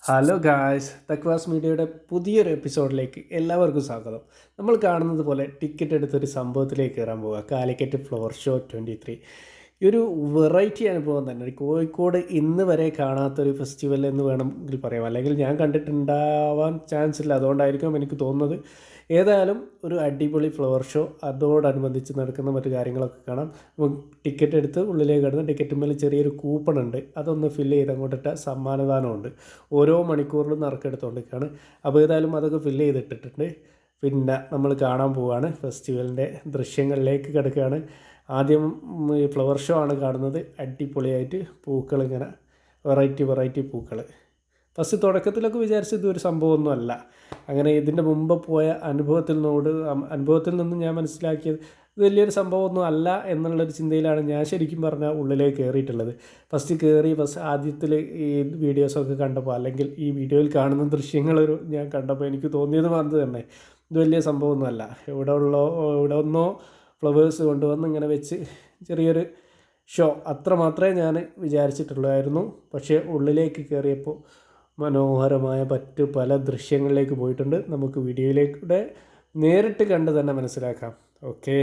Hello guys, തക്വാസ് മീഡിയയുടെ പുതിയൊരു എപ്പിസോഡിലേക്ക് എല്ലാവർക്കും സ്വാഗതം. നമ്മൾ കാണുന്നത് പോലെ ടിക്കറ്റ് എടുത്തൊരു സംഭവത്തിലേക്ക് കയറാൻ പോവുക. Calicut flower show 23. ഈ ഒരു വെറൈറ്റി അനുഭവം തന്നെ കോഴിക്കോട് ഇന്ന് വരെ കാണാത്തൊരു ഫെസ്റ്റിവൽ എന്ന് വേണമെങ്കിൽ പറയാം. അല്ലെങ്കിൽ ഞാൻ കണ്ടിട്ടുണ്ടാവാൻ ചാൻസ് ഇല്ല, അതുകൊണ്ടായിരിക്കും എനിക്ക് തോന്നുന്നത്. ഏതായാലും ഒരു അടിപൊളി ഫ്ലവർ ഷോ, അതോടനുബന്ധിച്ച് നടക്കുന്ന മറ്റു കാര്യങ്ങളൊക്കെ കാണാം. ടിക്കറ്റ് എടുത്ത് ഉള്ളിലേക്ക് കടന്ന് ടിക്കറ്റിന്മേൽ ചെറിയൊരു കൂപ്പൺ ഉണ്ട്, അതൊന്ന് ഫില്ല് ചെയ്ത് അങ്ങോട്ടിട്ട സമ്മാനദാനമുണ്ട്. ഓരോ മണിക്കൂറിലും നറുക്കെടുത്തുകൊണ്ടിരിക്കുകയാണ്. അപ്പോൾ ഏതായാലും അതൊക്കെ ഫില്ല് ചെയ്തിട്ടിട്ടുണ്ട്. പിന്നെ നമ്മൾ കാണാൻ പോവുകയാണ്, ഫെസ്റ്റിവലിൻ്റെ ദൃശ്യങ്ങളിലേക്ക് കിടക്കുകയാണ്. ആദ്യം ഈ ഫ്ലവർ ഷോ ആണ് കാണുന്നത്. അടിപൊളിയായിട്ട് പൂക്കളിങ്ങനെ വെറൈറ്റി പൂക്കൾ. ഫസ്റ്റ് തുടക്കത്തിലൊക്കെ വിചാരിച്ചത് ഇതൊരു സംഭവമൊന്നുമല്ല. അങ്ങനെ ഇതിൻ്റെ മുമ്പ് പോയ അനുഭവത്തിൽ നിന്ന് ഞാൻ മനസ്സിലാക്കിയത് ഇത് വലിയൊരു സംഭവമൊന്നും അല്ല എന്നുള്ളൊരു ചിന്തയിലാണ് ഞാൻ ശരിക്കും പറഞ്ഞാൽ ഉള്ളിലേക്ക് കയറിയിട്ടുള്ളത്. ഫസ്റ്റ് ആദ്യത്തിൽ ഈ വീഡിയോസൊക്കെ കണ്ടപ്പോൾ, അല്ലെങ്കിൽ ഈ വീഡിയോയിൽ കാണുന്ന ദൃശ്യങ്ങൾ ഞാൻ കണ്ടപ്പോൾ എനിക്ക് തോന്നിയത് അത് തന്നെ, ഇത് വലിയ സംഭവമൊന്നുമല്ല. ഇവിടെ ഒന്നോ ഫ്ലവേഴ്സ് കൊണ്ടുവന്ന് ഇങ്ങനെ വെച്ച് ചെറിയൊരു ഷോ, അത്ര മാത്രമേ ഞാൻ വിചാരിച്ചിട്ടുള്ളായിരുന്നു. പക്ഷേ ഉള്ളിലേക്ക് കയറിയപ്പോൾ മനോഹരമായ പല ദൃശ്യങ്ങളിലേക്ക് പോയിട്ടുണ്ട്. നമുക്ക് വീഡിയോയിലേക്കൂടെ നേരിട്ട് കണ്ട് തന്നെ മനസ്സിലാക്കാം. ഓക്കെ,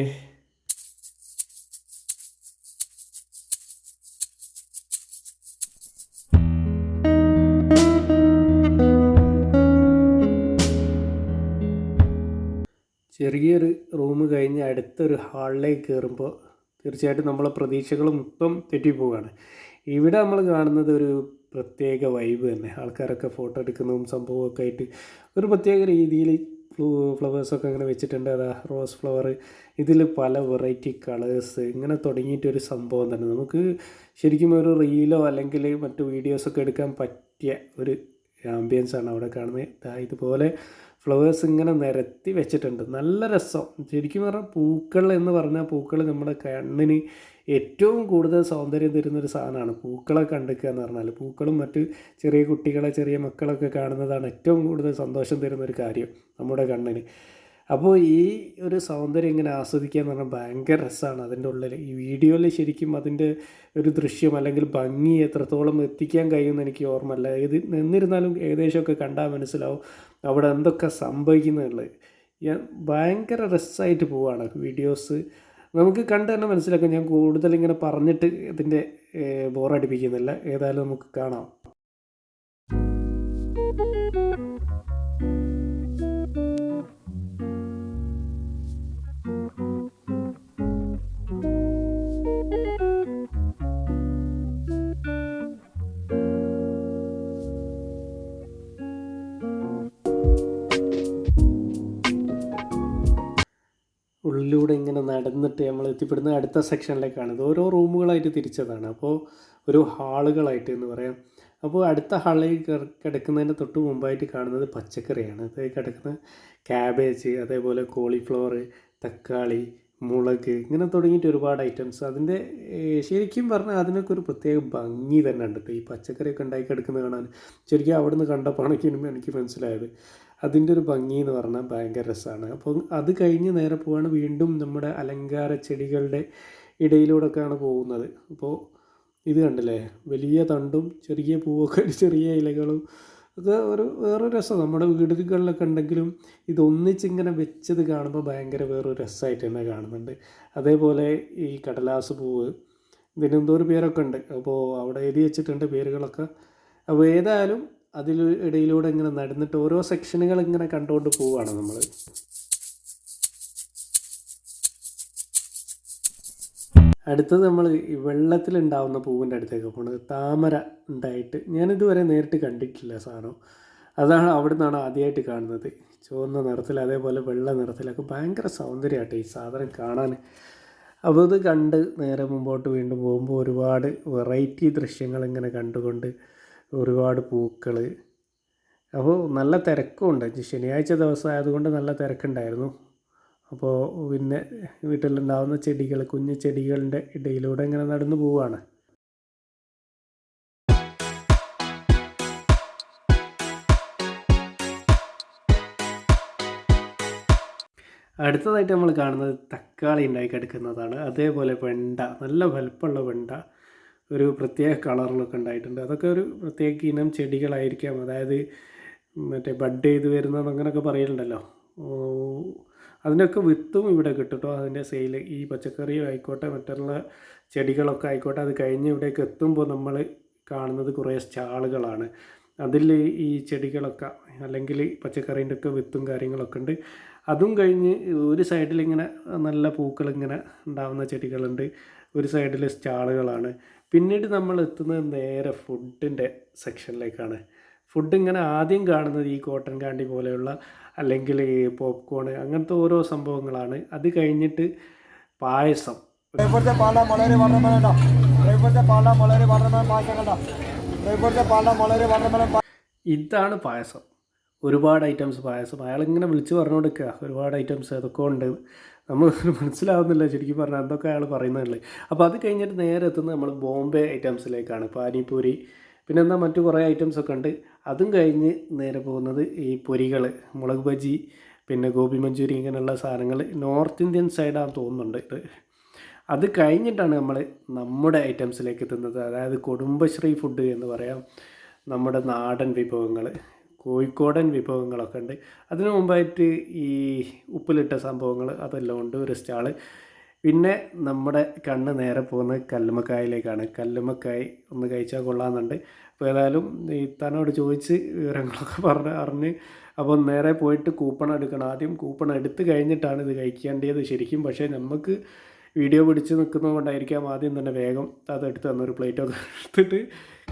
ചെറിയൊരു റൂം കഴിഞ്ഞ് അടുത്തൊരു ഹാളിലേക്ക് കയറുമ്പോൾ തീർച്ചയായിട്ടും നമ്മളെ പ്രതീക്ഷകൾ മൊത്തം തെറ്റിപ്പോവുകയാണ്. ഇവിടെ നമ്മൾ കാണുന്നത് ഒരു പ്രത്യേക വൈബ് തന്നെ. ആൾക്കാരൊക്കെ ഫോട്ടോ എടുക്കുന്നതും സംഭവമൊക്കെ ആയിട്ട് ഒരു പ്രത്യേക രീതിയിൽ ഫ്ലവേഴ്സൊക്കെ അങ്ങനെ വെച്ചിട്ടുണ്ട്. അതാ റോസ് ഫ്ലവർ, ഇതിൽ പല വെറൈറ്റി കളേഴ്സ് ഇങ്ങനെ തുടങ്ങിയിട്ടൊരു സംഭവം തന്നെ. നമുക്ക് ശരിക്കും ഒരു റീലോ അല്ലെങ്കിൽ മറ്റു വീഡിയോസൊക്കെ എടുക്കാൻ പറ്റിയ ഒരു ആംബിയൻസാണ് അവിടെ കാണുന്നത്. ഇതുപോലെ ഫ്ലവേഴ്സ് ഇങ്ങനെ നിരത്തി വെച്ചിട്ടുണ്ട്. നല്ല രസം. ശരിക്കും പറഞ്ഞാൽ പൂക്കൾ എന്ന് പറഞ്ഞാൽ പൂക്കൾ നമ്മുടെ കണ്ണിന് ഏറ്റവും കൂടുതൽ സൗന്ദര്യം തരുന്നൊരു സാധനമാണ്. പൂക്കളെ കണ്ടെക്കുക എന്ന് പറഞ്ഞാൽ പൂക്കളും മറ്റ് ചെറിയ കുട്ടികളെ ചെറിയ മക്കളൊക്കെ കാണുന്നതാണ് ഏറ്റവും കൂടുതൽ സന്തോഷം തരുന്നൊരു കാര്യം നമ്മുടെ കണ്ണിന്. അപ്പോൾ ഈ ഒരു സൗന്ദര്യം ഇങ്ങനെ ആസ്വദിക്കുക എന്ന് പറഞ്ഞാൽ ഭയങ്കര രസമാണ്. അതിൻ്റെ ഉള്ളിൽ ഈ വീഡിയോയിൽ ശരിക്കും അതിൻ്റെ ഒരു ദൃശ്യം അല്ലെങ്കിൽ ഭംഗി എത്രത്തോളം എത്തിക്കാൻ കഴിയുമെന്ന് എനിക്ക് ഓർമ്മയില്ല. എന്നിരുന്നാലും ഏകദേശമൊക്കെ കണ്ടാൽ മനസ്സിലാവും അവിടെ എന്തൊക്കെ സംഭവിക്കുന്നുള്ളത്. ഭയങ്കര രസമായിട്ട് പോവുകയാണ് വീഡിയോസ്. നമുക്ക് കണ്ട് തന്നെ മനസ്സിലാക്കാം. ഞാൻ കൂടുതൽ ഇങ്ങനെ പറഞ്ഞിട്ട് ഇതിൻ്റെ ബോറടിപ്പിക്കുന്നില്ല. ഏതായാലും നമുക്ക് കാണാം. ഉള്ളിലൂടെ ഇങ്ങനെ നടന്നിട്ട് നമ്മൾ എത്തിപ്പെടുന്ന അടുത്ത സെക്ഷനിലേക്കാണ്. ഇത് ഓരോ റൂമുകളായിട്ട് തിരിച്ചതാണ്. അപ്പോൾ ഒരു ഹാളുകളായിട്ട് എന്ന് പറയാം. അപ്പോൾ അടുത്ത ഹാളിലേക്ക് കിടക്കുന്നതിൻ്റെ തൊട്ട് മുമ്പായിട്ട് കാണുന്നത് പച്ചക്കറിയാണ്. അത് കിടക്കുന്ന ക്യാബേജ്, അതേപോലെ കോളിഫ്ലവർ, തക്കാളി, മുളക്, ഇങ്ങനെ തുടങ്ങിയിട്ട് ഒരുപാട് ഐറ്റംസ്. അതിൻ്റെ ശരിക്കും പറഞ്ഞാൽ അതിനൊക്കെ ഒരു പ്രത്യേക ഭംഗി തന്നെ ഉണ്ട്. ഈ പച്ചക്കറിയൊക്കെ ഉണ്ടാക്കി കിടക്കുന്നത് കാണാൻ ശരിക്കും അവിടെ നിന്ന് കണ്ടപ്പോഴാണ് എനിക്ക് മനസ്സിലായത് അതിൻ്റെ ഒരു ഭംഗി എന്ന് പറഞ്ഞാൽ ഭയങ്കര രസമാണ്. അപ്പം അത് കഴിഞ്ഞ് നേരെ പോവാണ് വീണ്ടും നമ്മുടെ അലങ്കാര ചെടികളുടെ ഇടയിലൂടെയൊക്കെയാണ് പോകുന്നത്. അപ്പോൾ ഇത് കണ്ടില്ലേ, വലിയ തണ്ടും ചെറിയ പൂവൊക്കെ ചെറിയ ഇലകളും ഒക്കെ വേറൊരു രസം. നമ്മുടെ വീടുകളിലൊക്കെ ഉണ്ടെങ്കിലും ഇതൊന്നിച്ചിങ്ങനെ വെച്ചത് കാണുമ്പോൾ ഭയങ്കര വേറൊരു രസമായിട്ട് തന്നെ കാണുന്നുണ്ട്. അതേപോലെ ഈ കടലാസ് പൂവ്, ഇതിനെന്തോ ഒരു പേരൊക്കെ ഉണ്ട്. അപ്പോൾ അവിടെ എഴുതി വെച്ചിട്ടുണ്ട് പേരുകളൊക്കെ. അപ്പോൾ ഏതായാലും അതിൽ ഇടയിലൂടെ ഇങ്ങനെ നടന്നിട്ട് ഓരോ സെക്ഷനുകൾ ഇങ്ങനെ കണ്ടുകൊണ്ട് പോവുകയാണ് നമ്മൾ. അടുത്തത് നമ്മൾ ഈ വെള്ളത്തിലുണ്ടാവുന്ന പൂവിൻ്റെ അടുത്തേക്ക് പോകുന്നത്. താമര ഉണ്ടായിട്ട് ഞാനിതുവരെ നേരിട്ട് കണ്ടിട്ടില്ല സാധനം. അതാണ് അവിടെ നിന്നാണ് ആദ്യമായിട്ട് കാണുന്നത്. ചുവന്ന നിറത്തിൽ അതേപോലെ വെള്ള നിറത്തിലൊക്കെ ഭയങ്കര സൗന്ദര്യമായിട്ട് ഈ സാധനം കാണാൻ. അപ്പോൾ ഇത് കണ്ട് നേരെ മുമ്പോട്ട് വീണ്ടും പോകുമ്പോൾ ഒരുപാട് വെറൈറ്റി ദൃശ്യങ്ങൾ ഇങ്ങനെ കണ്ടുകൊണ്ട് ഒരുപാട് പൂക്കൾ. അപ്പോൾ നല്ല തിരക്കുമുണ്ട്. ശനിയാഴ്ച ദിവസം ആയതുകൊണ്ട് നല്ല തിരക്കുണ്ടായിരുന്നു. അപ്പോൾ പിന്നെ വീട്ടിലുണ്ടാകുന്ന ചെടികൾ, കുഞ്ഞു ചെടികളുടെ ഇടയിലൂടെ ഇങ്ങനെ നടന്നു പോവുകയാണ്. അടുത്തതായിട്ട് നമ്മൾ കാണുന്നത് തക്കാളി ഉണ്ടായി കിടക്കുന്നതാണ്. അതേപോലെ വെണ്ട, നല്ല വലുപ്പമുള്ള വെണ്ട, ഒരു പ്രത്യേക കളറിലൊക്കെ ഉണ്ടായിട്ടുണ്ട്. അതൊക്കെ ഒരു പ്രത്യേക ഇനം ചെടികളായിരിക്കാം, അതായത് മറ്റേ ബഡ് ചെയ്ത് വരുന്നത് അങ്ങനെയൊക്കെ പറയലുണ്ടല്ലോ. അതിൻ്റെയൊക്കെ വിത്തും ഇവിടെ കിട്ടും കേട്ടോ. അതിൻ്റെ സെയിൽ ഈ പച്ചക്കറിയും ആയിക്കോട്ടെ മറ്റുള്ള ചെടികളൊക്കെ ആയിക്കോട്ടെ, അത് കഴിഞ്ഞ് ഇവിടേക്ക് എത്തുമ്പോൾ നമ്മൾ കാണുന്നത് കുറേ സ്റ്റാളുകളാണ്. അതിൽ ഈ ചെടികളൊക്കെ അല്ലെങ്കിൽ പച്ചക്കറീൻ്റെ ഒക്കെ വിത്തും കാര്യങ്ങളൊക്കെ ഉണ്ട്. അതും കഴിഞ്ഞ് ഒരു സൈഡിൽ ഇങ്ങനെ നല്ല പൂക്കളിങ്ങനെ ഉണ്ടാകുന്ന ചെടികളുണ്ട്, ഒരു സൈഡിൽ സ്റ്റാളുകളാണ്. പിന്നീട് നമ്മൾ എത്തുന്നത് നേരെ ഫുഡിൻ്റെ സെക്ഷനിലേക്കാണ്. ഫുഡ് ഇങ്ങനെ ആദ്യം കാണുന്നത് ഈ കോട്ടൺ കാണ്ടി പോലെയുള്ള അല്ലെങ്കിൽ പോപ്കോൺ അങ്ങനത്തെ ഓരോ സംഭവങ്ങളാണ്. അത് കഴിഞ്ഞിട്ട് പായസം. ഇതാണ് പായസം. ഒരുപാട് ഐറ്റംസ് പായസം. അയാളിങ്ങനെ വിളിച്ച് പറഞ്ഞുകൊടുക്കുക ഒരുപാട് ഐറ്റംസ് അതൊക്കെ ഉണ്ട്. നമ്മൾ മനസ്സിലാവുന്നില്ല ശരിക്കും പറഞ്ഞാൽ എന്തൊക്കെ അയാൾ പറയുന്നതല്ലേ. അപ്പോൾ അത് കഴിഞ്ഞിട്ട് നേരെ എത്തുന്നത് നമ്മൾ ബോംബെ ഐറ്റംസിലേക്കാണ്. പാനിപൂരി പിന്നെ എന്താ മറ്റു കുറേ ഐറ്റംസൊക്കെ ഉണ്ട്. അതും കഴിഞ്ഞ് നേരെ പോകുന്നത് ഈ പൊരികൾ, മുളക് ബജി, പിന്നെ ഗോബി മഞ്ചൂരി, ഇങ്ങനെയുള്ള സാധനങ്ങൾ നോർത്ത് ഇന്ത്യൻ സൈഡാണെന്ന് തോന്നുന്നുണ്ട് ഇത്. അത് കഴിഞ്ഞിട്ടാണ് നമ്മൾ നമ്മുടെ ഐറ്റംസിലേക്ക് എത്തുന്നത്. അതായത് കുടുംബശ്രീ ഫുഡ് എന്ന് പറയാം. നമ്മുടെ നാടൻ വിഭവങ്ങൾ, കോഴിക്കോടൻ വിഭവങ്ങളൊക്കെ ഉണ്ട്. അതിനു മുമ്പായിട്ട് ഈ ഉപ്പിലിട്ട സംഭവങ്ങൾ അതെല്ലാം ഉണ്ട് ഒരു സ്റ്റാള്. പിന്നെ നമ്മുടെ കണ്ണ് നേരെ പോകുന്നത് കല്ലുമ്മക്കായയിലേക്കാണ്. കല്ലുമ്മക്കായ് ഒന്ന് കഴിച്ചാൽ കൊള്ളാമെന്നുണ്ട്. അപ്പോൾ ഏതായാലും ഈ തന്നോട് ചോദിച്ച് വിവരങ്ങളൊക്കെ അറിഞ്ഞ് അപ്പോൾ നേരെ പോയിട്ട് കൂപ്പൺ എടുക്കണം. ആദ്യം കൂപ്പൺ എടുത്ത് കഴിഞ്ഞിട്ടാണ് ഇത് കഴിക്കേണ്ടത് ശരിക്കും. പക്ഷേ നമുക്ക് വീഡിയോ പിടിച്ച് നിൽക്കുന്നത് കൊണ്ടായിരിക്കാം ആദ്യം തന്നെ വേഗം അതെടുത്ത് തന്നു. ഒരു പ്ലേറ്റൊക്കെ എടുത്തിട്ട്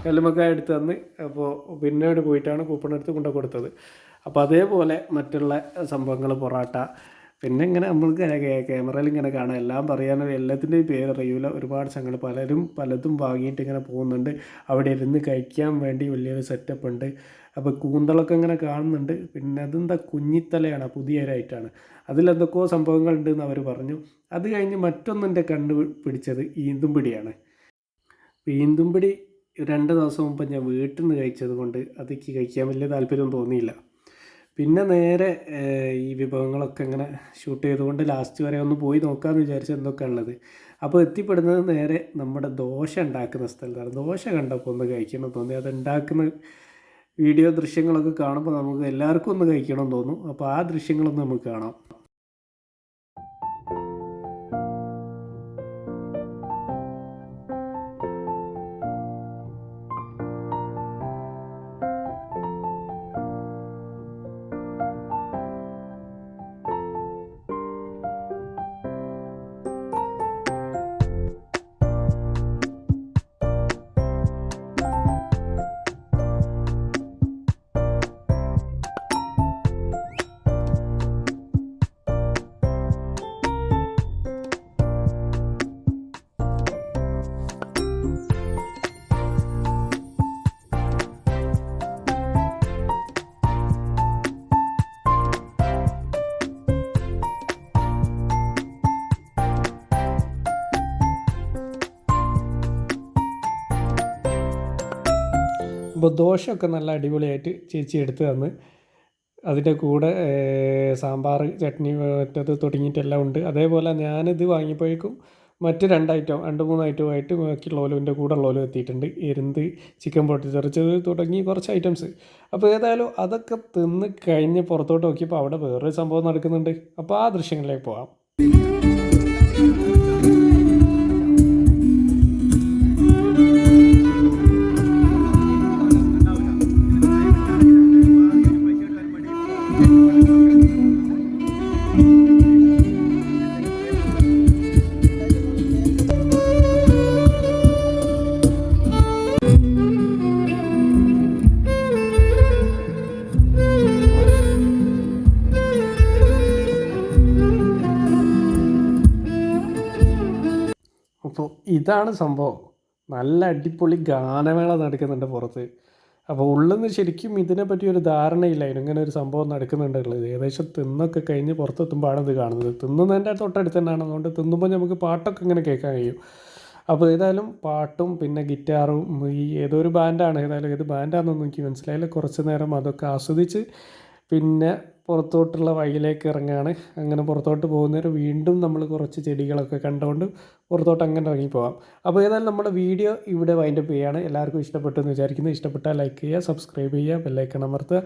കല്ലുമ്മക്കായ എടുത്ത് തന്ന്. അപ്പോൾ പിന്നീട് പോയിട്ടാണ് കൂപ്പൺ എടുത്ത് കൊണ്ടു കൊടുത്തത്. അപ്പോൾ അതേപോലെ മറ്റുള്ള സംഭവങ്ങൾ, പൊറാട്ട, പിന്നെ ഇങ്ങനെ നമ്മൾക്ക് ക്യാമറയിൽ ഇങ്ങനെ കാണാം. എല്ലാം പറയാനോ എല്ലാത്തിൻ്റെയും പേരറിയില്ല. ഒരുപാട് സംഘങ്ങൾ പലരും പലതും വാങ്ങിയിട്ട് ഇങ്ങനെ പോകുന്നുണ്ട്. അവിടെ ഇരുന്ന് കഴിക്കാൻ വേണ്ടി വലിയൊരു സെറ്റപ്പ് ഉണ്ട്. അപ്പോൾ കൂന്തളൊക്കെ ഇങ്ങനെ കാണുന്നുണ്ട്. പിന്നെ അതെന്താ കുഞ്ഞിത്തലയാണ്, പുതിയൊരായിട്ടാണ്. അതിലെന്തൊക്കെയോ സംഭവങ്ങളുണ്ട് എന്ന് അവർ പറഞ്ഞു. അത് കഴിഞ്ഞ് മറ്റൊന്നെൻ്റെ കണ്ടു പിടിച്ചത് ഈന്തുംപിടിയാണ്. ഈന്തുംപിടി 2 ദിവസം മുമ്പ് ഞാൻ വീട്ടിൽ നിന്ന് കഴിച്ചത് കൊണ്ട് അതെനിക്ക് കഴിക്കാൻ വലിയ താല്പര്യം തോന്നിയില്ല. പിന്നെ നേരെ ഈ വിഭവങ്ങളൊക്കെ ഇങ്ങനെ ഷൂട്ട് ചെയ്തുകൊണ്ട് ലാസ്റ്റ് വരെ ഒന്ന് പോയി നോക്കാമെന്ന് വിചാരിച്ച് എന്തൊക്കെ ഉള്ളത്. അപ്പോൾ എത്തിപ്പെടുന്നത് നേരെ നമ്മുടെ ദോശ ഉണ്ടാക്കുന്ന സ്ഥലത്താണ്. ദോശ കണ്ടപ്പോൾ ഒന്ന് കഴിക്കണം തോന്നി. അത് ഉണ്ടാക്കുന്ന വീഡിയോ ദൃശ്യങ്ങളൊക്കെ കാണുമ്പോൾ നമുക്ക് എല്ലാവർക്കും ഒന്ന് കഴിക്കണം തോന്നും. അപ്പോൾ ആ ദൃശ്യങ്ങളൊന്ന് നമുക്ക് കാണാം. അപ്പോൾ ദോശയൊക്കെ നല്ല അടിപൊളിയായിട്ട് ചേച്ചി എടുത്ത് തന്ന്. അതിൻ്റെ കൂടെ സാമ്പാർ, ചട്നി, മറ്റത് തുടങ്ങിയിട്ടെല്ലാം ഉണ്ട്. അതേപോലെ ഞാനിത് വാങ്ങിയപ്പോഴേക്കും മറ്റ് 2-3 ഐറ്റമായിട്ട് ബാക്കിയുള്ളവൻ്റെ കൂടെ ഉള്ളവരും എത്തിയിട്ടുണ്ട്. എരുന്ത്, ചിക്കൻ പൊട്ടിത്തെറിച്ചത് തുടങ്ങി കുറച്ച് ഐറ്റംസ്. അപ്പോൾ ഏതായാലും അതൊക്കെ തിന്ന് കഴിഞ്ഞ് പുറത്തോട്ട് നോക്കിയപ്പോൾ അവിടെ വേറൊരു സംഭവം നടക്കുന്നുണ്ട്. അപ്പോൾ ആ ദൃശ്യങ്ങളിലേക്ക് പോകാം. അപ്പോൾ ഇതാണ് സംഭവം. നല്ല അടിപൊളി ഗാനമേള നടക്കുന്നുണ്ട് പുറത്ത്. അപ്പോൾ ഉള്ളിൽ നിന്ന് ശരിക്കും ഇതിനെപ്പറ്റി ഒരു ധാരണയില്ലായിരുന്നു ഇങ്ങനെ ഒരു സംഭവം നടക്കുന്നുണ്ടുള്ളത്. ഏകദേശം തിന്നൊക്കെ കഴിഞ്ഞ് പുറത്തെത്തുമ്പോഴാണ് ഇത് കാണുന്നത്. തിന്നുന്നതിൻ്റെ തൊട്ടടുത്ത് തന്നെയാണ്. അതുകൊണ്ട് തിന്നുമ്പോൾ നമുക്ക് പാട്ടൊക്കെ ഇങ്ങനെ കേൾക്കാൻ കഴിയും. അപ്പോൾ ഏതായാലും പാട്ടും പിന്നെ ഗിറ്റാറും ഈ ഏതോ ഒരു ബാൻഡാണ്, ഏതായാലും ഏത് ബാൻഡാണെന്നൊന്നും എനിക്ക് മനസ്സിലായില്ല. കുറച്ച് നേരം അതൊക്കെ ആസ്വദിച്ച് പിന്നെ പുറത്തോട്ടുള്ള വഴിയിലേക്ക് ഇറങ്ങുകയാണ്. അങ്ങനെ പുറത്തോട്ട് പോകുന്നവർ വീണ്ടും നമ്മൾ കുറച്ച് ചെടികളൊക്കെ കണ്ടുകൊണ്ട് പുറത്തോട്ട് അങ്ങനെ ഇറങ്ങി പോകാം. അപ്പോൾ ഏതായാലും നമ്മുടെ വീഡിയോ ഇവിടെ വൈൻഡപ്പ് ചെയ്യുകയാണ്. എല്ലാവർക്കും ഇഷ്ടപ്പെട്ടു എന്ന് വിചാരിക്കുന്നു. ഇഷ്ടപ്പെട്ടാൽ ലൈക്ക് ചെയ്യുക, സബ്സ്ക്രൈബ് ചെയ്യുക, ബെല്ലൈക്കൺ അമർത്തുക.